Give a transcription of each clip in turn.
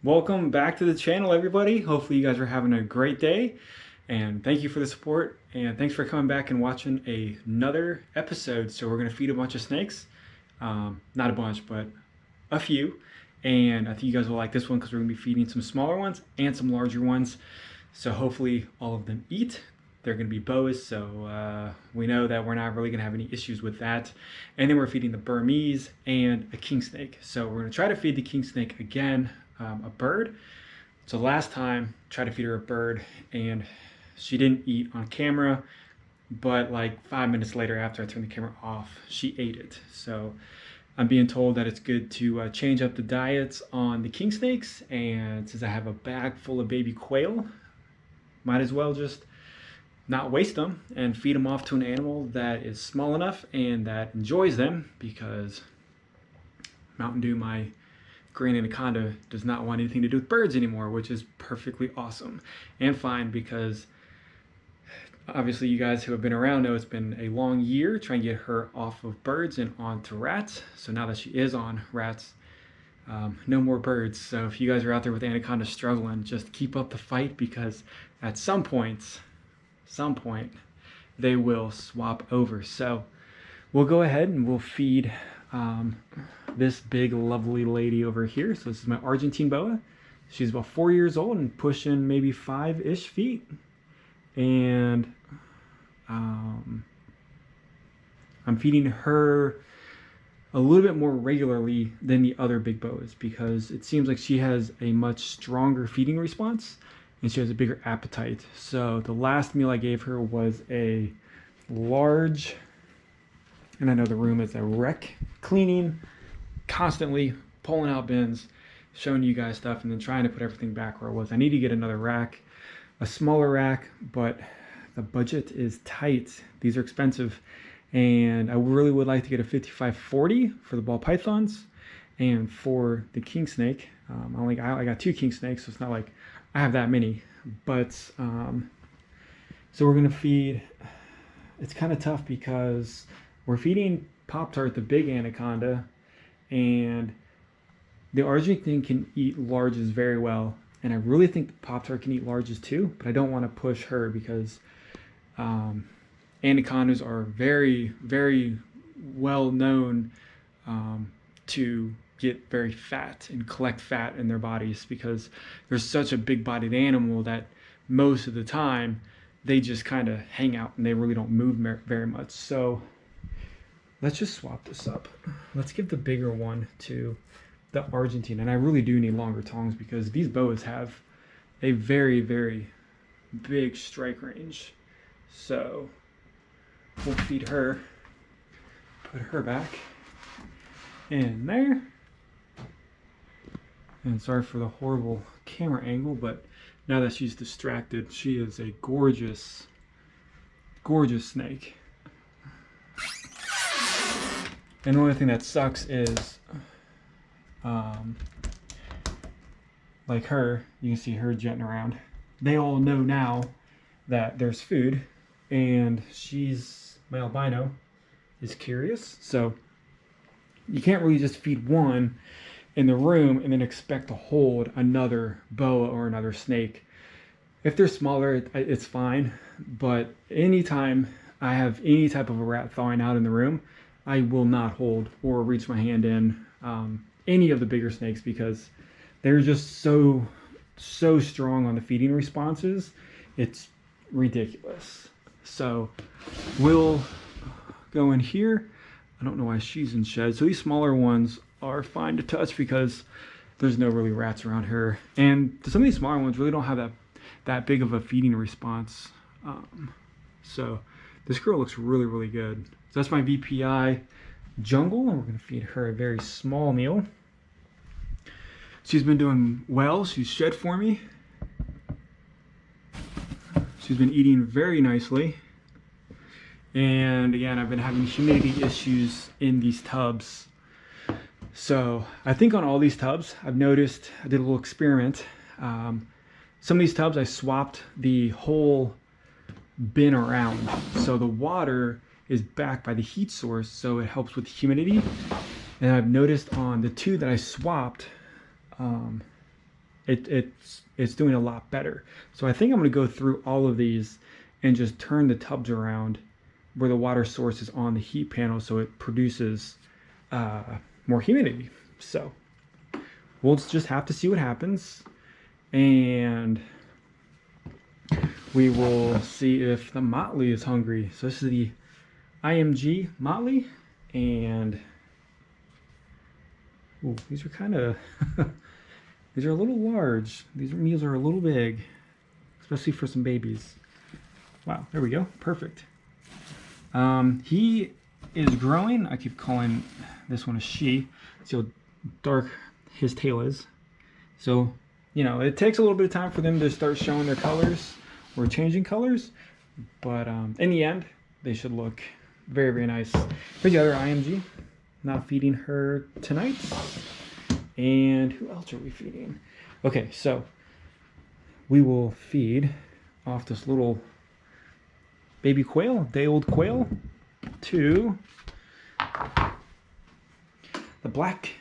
Welcome back to the channel, everybody. Hopefully you guys are having a great day, and thank you for the support, and thanks for coming back and watching another episode. So we're going to feed a bunch of snakes, not a bunch, but a few, and I think you guys will like this one because we're going to be feeding some smaller ones and some larger ones. So hopefully all of them eat. They're going to be Boas, so we know that we're not really going to have any issues with that. And then we're feeding the Burmese and a king snake. So we're going to try to feed the king snake again a bird. So last time, tried to feed her a bird, and she didn't eat on camera, but like 5 minutes later after I turned the camera off, she ate it. So I'm being told that it's good to change up the diets on the king snakes, and since I have a bag full of baby quail, might as well just not waste them and feed them off to an animal that is small enough and that enjoys them, because Mountain Dew, my green anaconda, does not want anything to do with birds anymore, which is perfectly awesome and fine, because obviously you guys who have been around know it's been a long year trying to get her off of birds and onto rats. So now that she is on rats, no more birds. So if you guys are out there with anacondas struggling, just keep up the fight, because at some point they will swap over. So we'll go ahead and we'll feed this big lovely lady over here. So this is my Argentine boa. She's about 4 years old and pushing maybe 5-ish feet, and I'm feeding her a little bit more regularly than the other big boas, because it seems like she has a much stronger feeding response and she has a bigger appetite. So the last meal I gave her was a large, and I know the room is a wreck, cleaning, constantly pulling out bins, showing you guys stuff, and then trying to put everything back where it was. I need to get another rack, a smaller rack, but the budget is tight. These are expensive, and I really would like to get a 5540 for the ball pythons, and for the king snake, I got 2 king snakes, so it's not like I have that many. But so we're gonna feed. It's kind of tough because we're feeding Pop-Tart, the big anaconda, and the Argentine can eat larges very well, and I really think the Pop-Tart can eat larges too, but I don't want to push her, because anacondas are very, very well known to get very fat and collect fat in their bodies, because they're such a big bodied animal that most of the time they just kind of hang out and they really don't move very much. So let's just swap this up. Let's give the bigger one to the Argentine, and I really do need longer tongs because these boas have a very, very big strike range. So we'll feed her, put her back in there. And sorry for the horrible camera angle, but now that she's distracted, she is a gorgeous, gorgeous snake. And the only thing that sucks is, like her, you can see her jetting around. They all know now that there's food, and my albino is curious. So you can't really just feed one in the room and then expect to hold another boa or another snake. If they're smaller, it's fine. But anytime I have any type of a rat thawing out in the room, I will not hold or reach my hand in any of the bigger snakes, because they're just so strong on the feeding responses. It's ridiculous. So we'll go in here. I don't know why she's in shed. So these smaller ones are fine to touch because there's no really rats around her, and some of these smaller ones really don't have that big of a feeding response. So this girl looks really, really good. So that's my VPI jungle, and we're going to feed her a very small meal. She's been doing well. She's shed for me. She's been eating very nicely. And again, I've been having humidity issues in these tubs. So I think on all these tubs, I've noticed, I did a little experiment. Some of these tubs, I swapped the whole bin around. So the water is backed by the heat source, so it helps with humidity. And I've noticed on the 2 that I swapped, it's doing a lot better. So I think I'm going to go through all of these and just turn the tubs around where the water source is on the heat panel so it produces more humidity. So we'll just have to see what happens, and we will see if the Motley is hungry. So this is the IMG Motley, and ooh, these are kind of these are a little large. These meals are a little big, especially for some babies. Wow, there we go, perfect. He is growing. I keep calling this one a she. See how dark his tail is. So, you know, it takes a little bit of time for them to start showing their colors or changing colors, but in the end, they should look very, very nice. Here's the other IMG. Not feeding her tonight. And who else are we feeding? Okay, so we will feed off this little baby quail, day-old quail, to the black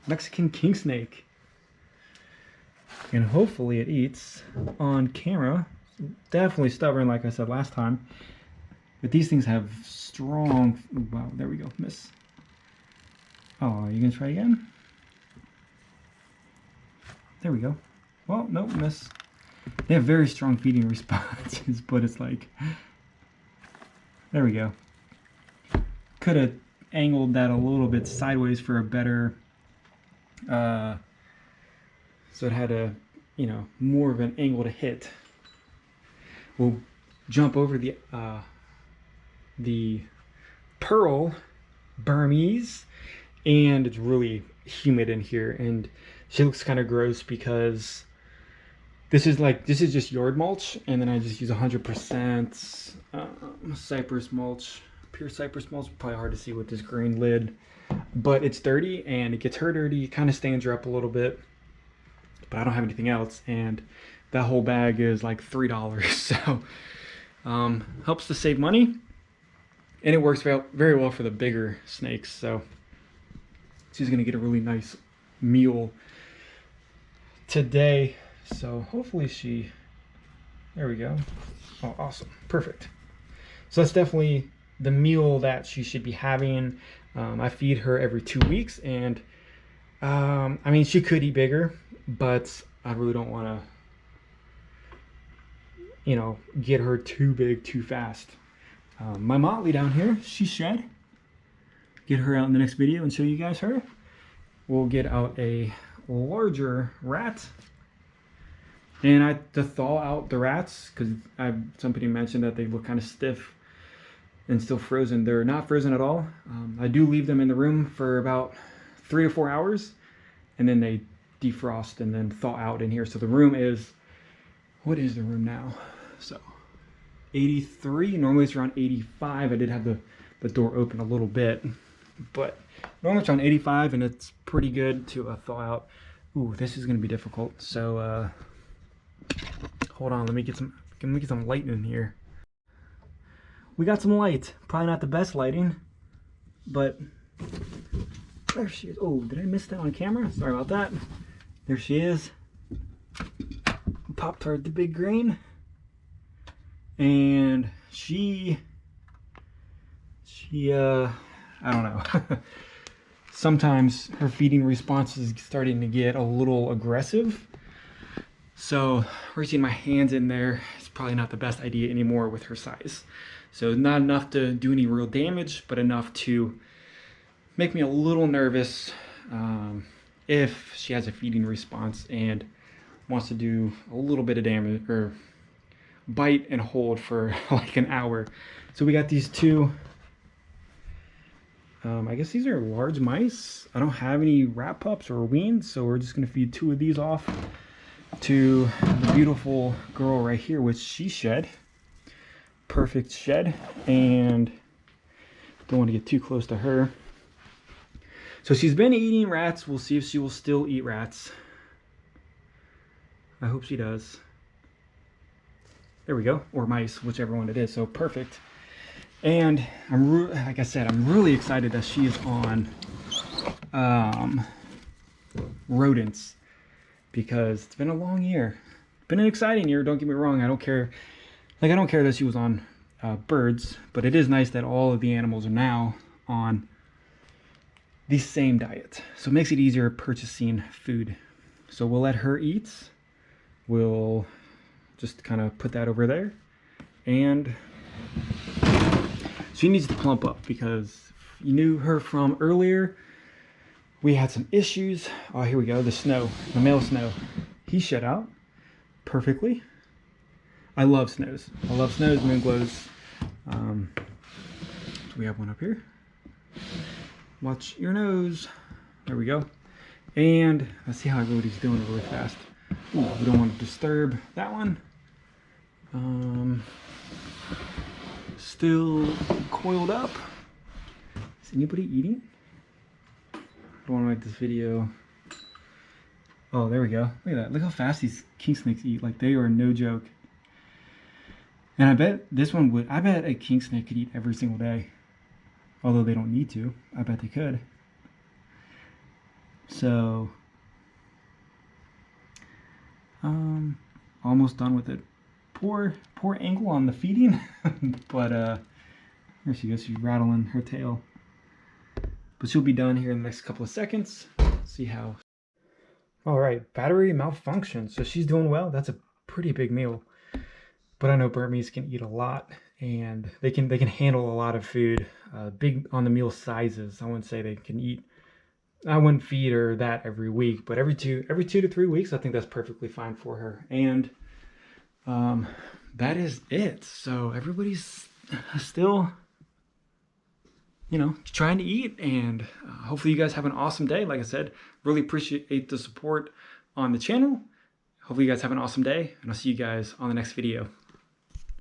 Mexican king snake. And hopefully it eats on camera. Definitely stubborn, like I said last time. But these things have strong... Wow, there we go, miss. Oh, are you gonna try again? There we go. Well, nope, miss. They have very strong feeding responses, but it's like... There we go. Could have angled that a little bit sideways for a better... so it had a, you know, more of an angle to hit. We'll jump over the pearl Burmese, and it's really humid in here, and she looks kind of gross because this is just yard mulch, and then I just use 100% cypress mulch, pure cypress mulch. Probably hard to see with this green lid, but it's dirty and it gets her dirty. It kind of stains her up a little bit, but I don't have anything else, and that whole bag is like $3, so helps to save money, and it works very well for the bigger snakes. So she's gonna get a really nice meal today. So hopefully she, there we go. Oh, awesome, perfect. So that's definitely the meal that she should be having. I feed her every 2 weeks, and I mean, she could eat bigger, but I really don't want to, you know, get her too big too fast. My Motley down here, she's shed. Get her out in the next video and show you guys her. We'll get out a larger rat, and to thaw out the rats, because somebody mentioned that they look kind of stiff and still frozen. They're not frozen at all. I do leave them in the room for about 3 to 4 hours, and then they defrost and then thaw out in here. So the room is, what is the room now? So 83, normally it's around 85. I did have the door open a little bit, but normally it's around 85, and it's pretty good to thaw out. Ooh, this is gonna be difficult. So hold on, let me get some light in here. We got some light. Probably not the best lighting, but there she is. Oh, did I miss that on camera? Sorry about that. There she is. Pop-Tart the big green. And she I don't know. Sometimes her feeding response is starting to get a little aggressive. So reaching my hands in there is probably not the best idea anymore with her size. So not enough to do any real damage, but enough to make me a little nervous if she has a feeding response and wants to do a little bit of damage or bite and hold for like an hour. So we got these two, I guess these are large mice. I don't have any rat pups or weans, so we're just gonna feed 2 of these off to the beautiful girl right here, which she shed. Perfect shed, and don't want to get too close to her. So she's been eating rats. We'll see if she will still eat rats. I hope she does. There we go, or mice, whichever one it is. So perfect. And like I said, I'm really excited that she is on rodents. because it's been a long year. Been an exciting year, don't get me wrong. I don't care. Like, I don't care that she was on birds, but it is nice that all of the animals are now on the same diet. So it makes it easier purchasing food. So we'll let her eat. We'll just kind of put that over there. And she needs to plump up because you knew her from earlier. We had some issues. Oh, here we go. The snow, the male snow. He shed out perfectly. I love snows. I love snows, moon glows. So we have one up here. Watch your nose. There we go. And let's see how everybody's doing really fast. Ooh, we don't want to disturb that one. Still coiled up. Is anybody eating? I don't want to make this video. Oh, there we go. Look at that. Look how fast these king snakes eat. Like, they are no joke. And I bet this one would, I bet a king snake could eat every single day. Although they don't need to. I bet they could. So, almost done with it. Poor angle on the feeding. But, there she goes. She's rattling her tail. But she'll be done here in the next couple of seconds. See how. All right, battery malfunction. So she's doing well. That's a pretty big meal. But I know Burmese can eat a lot, and they can handle a lot of food. Big on the meal sizes. I wouldn't say they can eat. I wouldn't feed her that every week, but every 2 to 3 weeks, I think that's perfectly fine for her. And that is it. So everybody's still, you know, trying to eat, and hopefully you guys have an awesome day. Like I said, really appreciate the support on the channel. Hopefully you guys have an awesome day, and I'll see you guys on the next video.